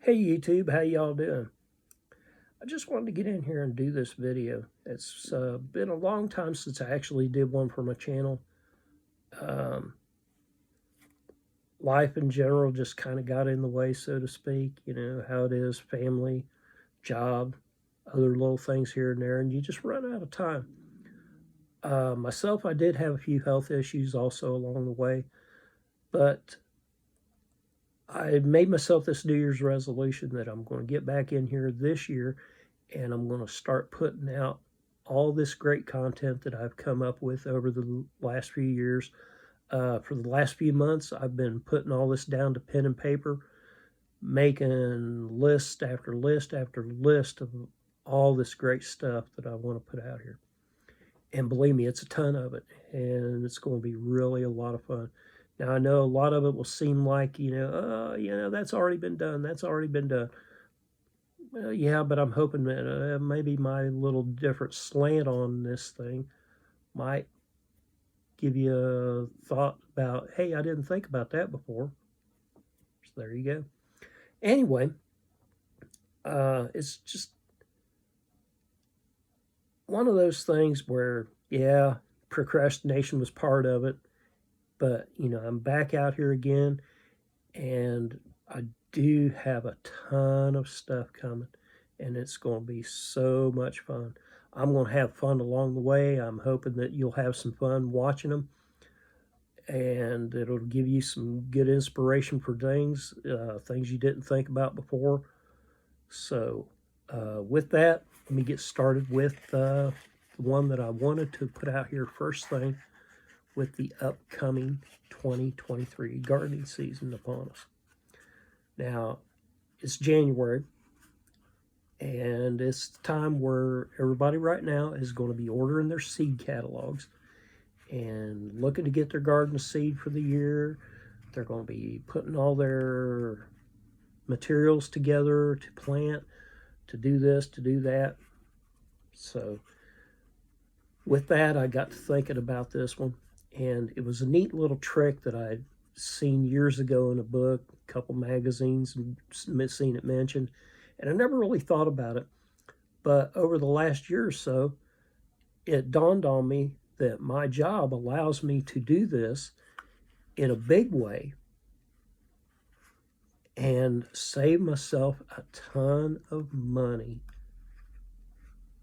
Hey YouTube, how y'all doing? I just wanted to get in here and do this video. It's been a long time since I actually did one for my channel. Um, Life in general just kind of got in the way, so to speak. You know how it is, family, job, other little things here and there, and you just run out of time. Myself, I did have a few health issues also along the way, but I made myself this New Year's resolution that I'm going to get back in here this year and I'm going to start putting out all this great content that I've come up with over the last few years. For the last few months, I've been putting all this down to pen and paper, making list after list after list of all this great stuff that I want to put out here. And believe me, it's a ton of it, and it's going to be really a lot of fun. Now, I know a lot of it will seem like, that's already been done. That's already been done. Well, yeah, but I'm hoping that maybe my little different slant on this thing might give you a thought about, hey, I didn't think about that before. So there you go. Anyway, it's just one of those things where, yeah, procrastination was part of it. But, I'm back out here again, and I do have a ton of stuff coming, and it's going to be so much fun. I'm going to have fun along the way. I'm hoping that you'll have some fun watching them, and it'll give you some good inspiration for things you didn't think about before. So with that, let me get started with the one that I wanted to put out here first thing, with the upcoming 2023 gardening season upon us. Now, it's January, and it's the time where everybody right now is going to be ordering their seed catalogs and looking to get their garden seed for the year. They're going to be putting all their materials together to plant, to do this, to do that. So with that, I got to thinking about this one. And it was a neat little trick that I'd seen years ago in a book, a couple magazines, and seen it mentioned. And I never really thought about it. But over the last year or so, it dawned on me that my job allows me to do this in a big way and save myself a ton of money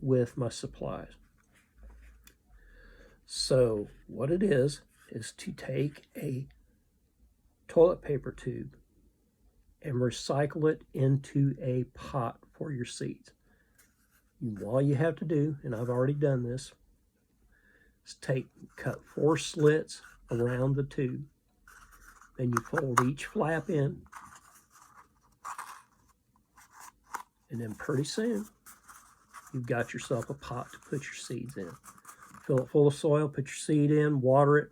with my supplies. So what it is to take a toilet paper tube and recycle it into a pot for your seeds. And all you have to do, and I've already done this, is cut 4 slits around the tube. Then you fold each flap in, and then pretty soon you've got yourself a pot to put your seeds in. Fill it full of soil, put your seed in, water it.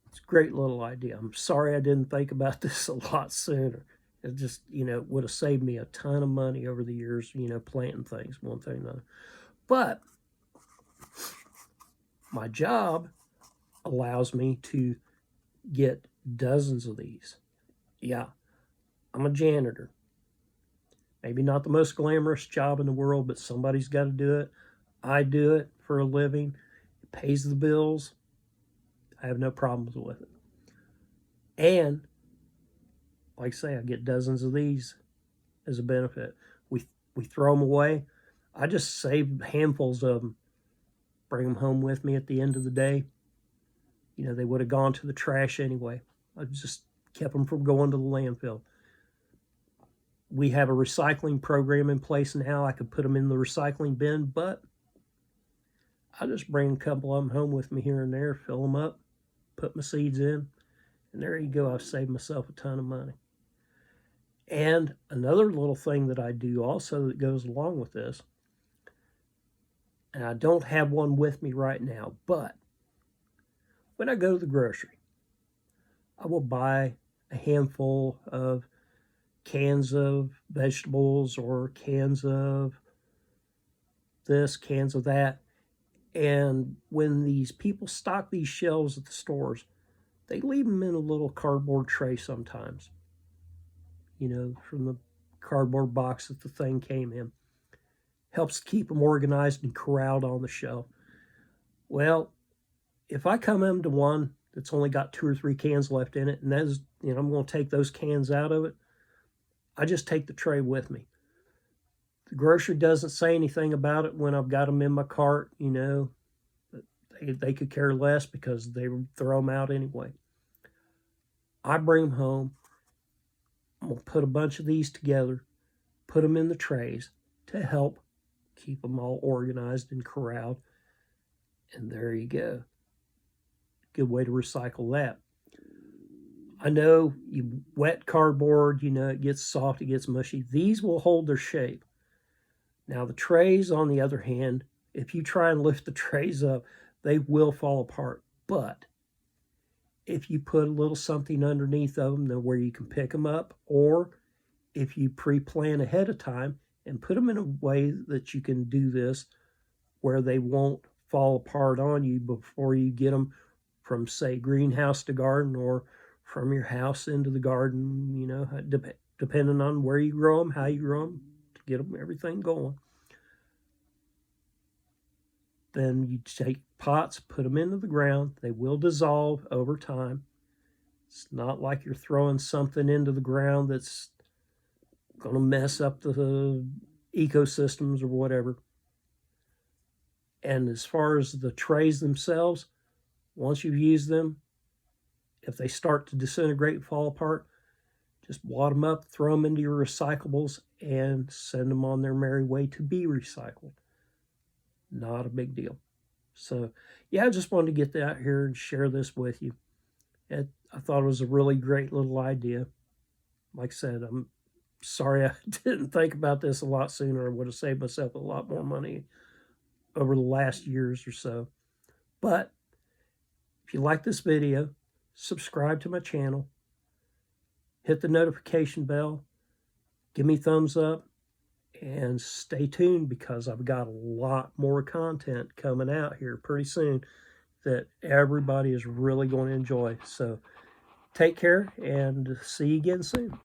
It's a great little idea. I'm sorry I didn't think about this a lot sooner. It just, would have saved me a ton of money over the years, planting things, one thing or another. But my job allows me to get dozens of these. Yeah, I'm a janitor. Maybe not the most glamorous job in the world, but somebody's got to do it. I do it for a living. It pays the bills. I have no problems with it. And like I say, I get dozens of these as a benefit. We throw them away. I just save handfuls of them, bring them home with me at the end of the day. They would have gone to the trash anyway. I just kept them from going to the landfill. We have a recycling program in place now. I could put them in the recycling bin, but I just bring a couple of them home with me here and there, fill them up, put my seeds in, and there you go. I've saved myself a ton of money. And another little thing that I do also that goes along with this, and I don't have one with me right now, but when I go to the grocery, I will buy a handful of cans of vegetables or cans of this, cans of that. And when these people stock these shelves at the stores, they leave them in a little cardboard tray sometimes, from the cardboard box that the thing came in. Helps keep them organized and corralled on the shelf. Well, if I come into one that's only got 2 or 3 cans left in it, and that's, I'm going to take those cans out of it, I just take the tray with me. The grocer doesn't say anything about it when I've got them in my cart, they could care less because they throw them out anyway. I bring them home. I'm going to put a bunch of these together, put them in the trays to help keep them all organized and corralled. And there you go. Good way to recycle that. I know you wet cardboard, it gets soft, it gets mushy. These will hold their shape. Now the trays, on the other hand, if you try and lift the trays up, they will fall apart. But if you put a little something underneath of them where you can pick them up, or if you pre-plan ahead of time and put them in a way that you can do this where they won't fall apart on you before you get them from, say, greenhouse to garden, or from your house into the garden, depending on where you grow them, how you grow them, to get them everything going. Then you take pots, put them into the ground. They will dissolve over time. It's not like you're throwing something into the ground that's going to mess up the ecosystems or whatever. And as far as the trays themselves, once you've used them, if they start to disintegrate and fall apart, just wad them up, throw them into your recyclables, and send them on their merry way to be recycled. Not a big deal. So, yeah, I just wanted to get that here and share this with you. I thought it was a really great little idea. Like I said, I'm sorry I didn't think about this a lot sooner. I would have saved myself a lot more money over the last years or so. But if you like this video, subscribe to my channel, hit the notification bell, give me thumbs up, and stay tuned because I've got a lot more content coming out here pretty soon that everybody is really going to enjoy. So take care and see you again soon.